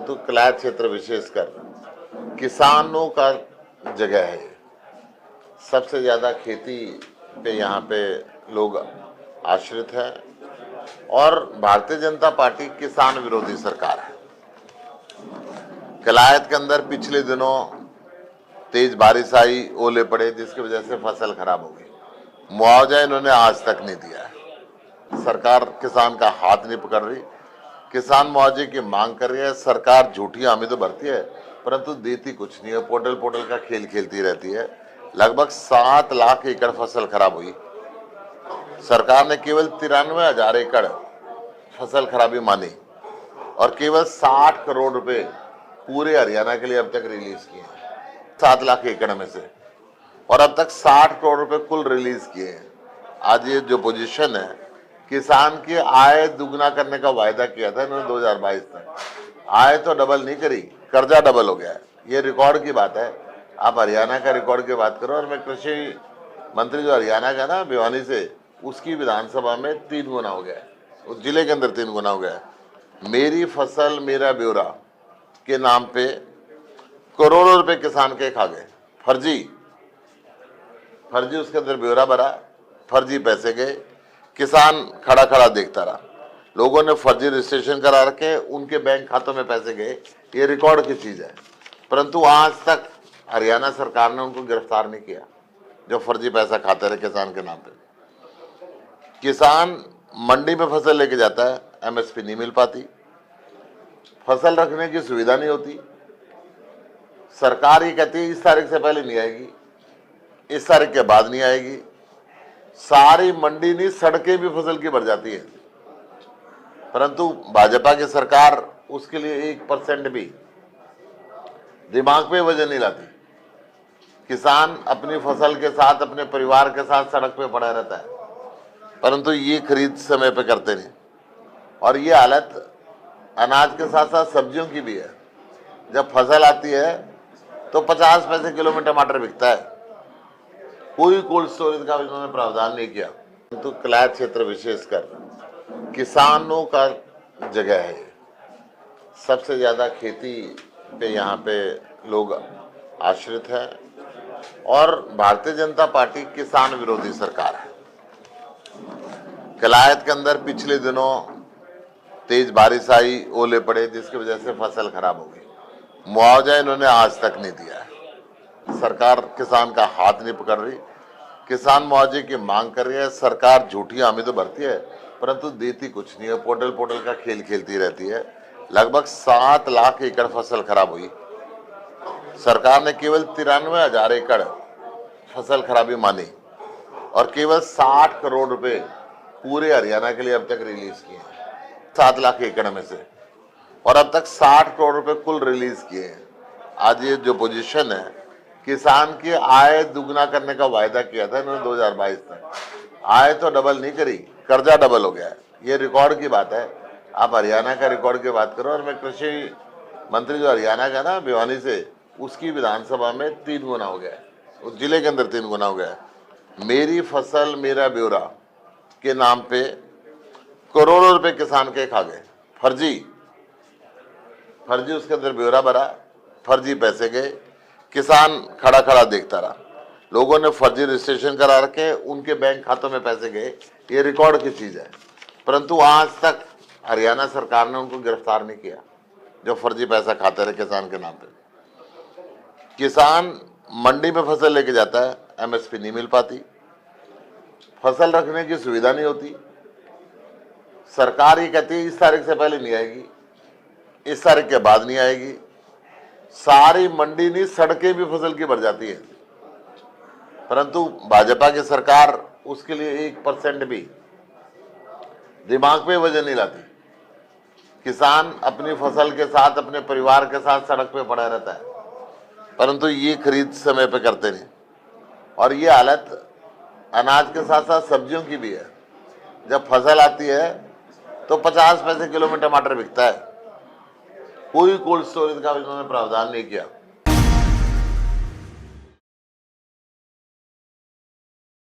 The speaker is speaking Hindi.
तो कलायत क्षेत्र विशेषकर किसानों का जगह है। सबसे ज़्यादा खेती पे यहाँ पे लोग आश्रित हैं और भारतीय जनता पार्टी किसान विरोधी सरकार है। कलायत के अंदर पिछले दिनों तेज बारिश आई, ओले पड़े, जिसकी वजह से फसल खराब हो गई। मुआवजा इन्होंने आज तक नहीं दिया है। सरकार किसान का हाथ नहीं पकड़ रही। किसान मुआवजे की मांग कर रही है। सरकार झूठी हामी तो भरती है परंतु देती कुछ नहीं है। पोर्टल का खेल खेलती रहती है। लगभग 7 लाख एकड़ फसल खराब हुई। सरकार ने केवल 93,000 एकड़ फसल खराबी मानी और केवल 60 करोड़ रुपए पूरे हरियाणा के लिए अब तक रिलीज किए हैं, 7 लाख एकड़ में से, और अब तक 60 करोड़ रुपए कुल रिलीज किए हैं। आज ये जो पोजीशन है, किसान की आय दुगना करने का वायदा किया था इन्होंने 2022 तक। आय तो डबल नहीं करी, कर्जा डबल हो गया है। ये रिकॉर्ड की बात है। आप हरियाणा का रिकॉर्ड की बात करो, और मैं कृषि मंत्री जो हरियाणा का ना भिवानी से, उसकी विधानसभा में 3 गुना हो गया है, उस जिले के अंदर 3 गुना हो गया है। मेरी फसल मेरा ब्यौरा के नाम पे करोड़ों रुपए किसान के खा गए। फर्जी उसके अंदर ब्यौरा भरा, फर्जी पैसे गए, किसान खड़ा खड़ा देखता रहा। लोगों ने फर्जी रजिस्ट्रेशन करा रखे, उनके बैंक खातों में पैसे गए। ये रिकॉर्ड की चीज है, परंतु आज तक हरियाणा सरकार ने उनको गिरफ्तार नहीं किया जो फर्जी पैसा खाते रहे किसान के नाम पे। किसान मंडी में फसल लेके जाता है, एमएसपी नहीं मिल पाती, फसल रखने की सुविधा नहीं होती। सरकार ये कहती है इस तारीख से पहले नहीं आएगी, इस तारीख के बाद नहीं आएगी। सारी मंडी नहीं, सड़कें भी फसल की भर जाती है, परंतु भाजपा की सरकार उसके लिए 1% भी दिमाग पे वजन नहीं लाती। किसान अपनी फसल के साथ, अपने परिवार के साथ सड़क पे पड़ा रहता है, परंतु ये खरीद समय पे करते नहीं। और ये हालत अनाज के साथ साथ सब्जियों की भी है। जब फसल आती है तो 50 पैसे किलो में टमाटर बिकता है। कोई कोल्ड स्टोरेज का इन्होंने प्रावधान नहीं किया। तो कलायत क्षेत्र विशेषकर किसानों का जगह है। सबसे ज़्यादा खेती पे यहाँ पे लोग आश्रित हैं और भारतीय जनता पार्टी किसान विरोधी सरकार है। कलायत के अंदर पिछले दिनों तेज बारिश आई, ओले पड़े, जिसकी वजह से फसल खराब हो गई। मुआवजा इन्होंने आज तक नहीं दिया है। सरकार किसान का हाथ नहीं पकड़ रही। किसान मुआवजे की मांग कर रही है। सरकार झूठी हामी तो भरती है परंतु देती कुछ नहीं है। पोर्टल का खेल खेलती रहती है। लगभग 7 लाख एकड़ फसल खराब हुई। सरकार ने केवल 93,000 एकड़ फसल खराबी मानी और केवल 60 करोड़ रुपए पूरे हरियाणा के लिए अब तक रिलीज किए हैं, 7 लाख एकड़ में से, और अब तक 60 करोड़ रुपए कुल रिलीज किए हैं। आज ये जो पोजीशन है, किसान की आय दुगना करने का वायदा किया था इन्होंने 2022 तक। आय तो डबल नहीं करी, कर्जा डबल हो गया है। ये रिकॉर्ड की बात है। आप हरियाणा का रिकॉर्ड की बात करो, और मैं कृषि मंत्री जो हरियाणा का ना भिवानी से, उसकी विधानसभा में 3 गुना हो गया है, उस जिले के अंदर 3 गुना हो गया है। मेरी फसल मेरा ब्यौरा के नाम पे करोड़ों रुपए किसान के खा गए। फर्जी उसके अंदर ब्यौरा भरा, फर्जी पैसे गए, किसान खड़ा खड़ा देखता रहा। लोगों ने फर्जी रजिस्ट्रेशन करा रखे, उनके बैंक खातों में पैसे गए। ये रिकॉर्ड की चीज है, परंतु आज तक हरियाणा सरकार ने उनको गिरफ्तार नहीं किया जो फर्जी पैसा खाते रहे किसान के नाम पे। किसान मंडी में फसल लेके जाता है, एमएसपी नहीं मिल पाती, फसल रखने की सुविधा नहीं होती। सरकार ये कहती है इस तारीख से पहले नहीं आएगी, इस तारीख के बाद नहीं आएगी। सारी मंडी नहीं, सड़कें भी फसल की भर जाती है, परंतु भाजपा की सरकार उसके लिए 1% भी दिमाग पे वजन नहीं लाती। किसान अपनी फसल के साथ, अपने परिवार के साथ सड़क पे पड़ा रहता है, परंतु ये खरीद समय पे करते नहीं। और ये हालत अनाज के साथ साथ सब्जियों की भी है। जब फसल आती है तो 50 पैसे किलो में टमाटर बिकता है। कोई कोल्ड स्टोरेज का इन्होंने प्रावधान नहीं किया।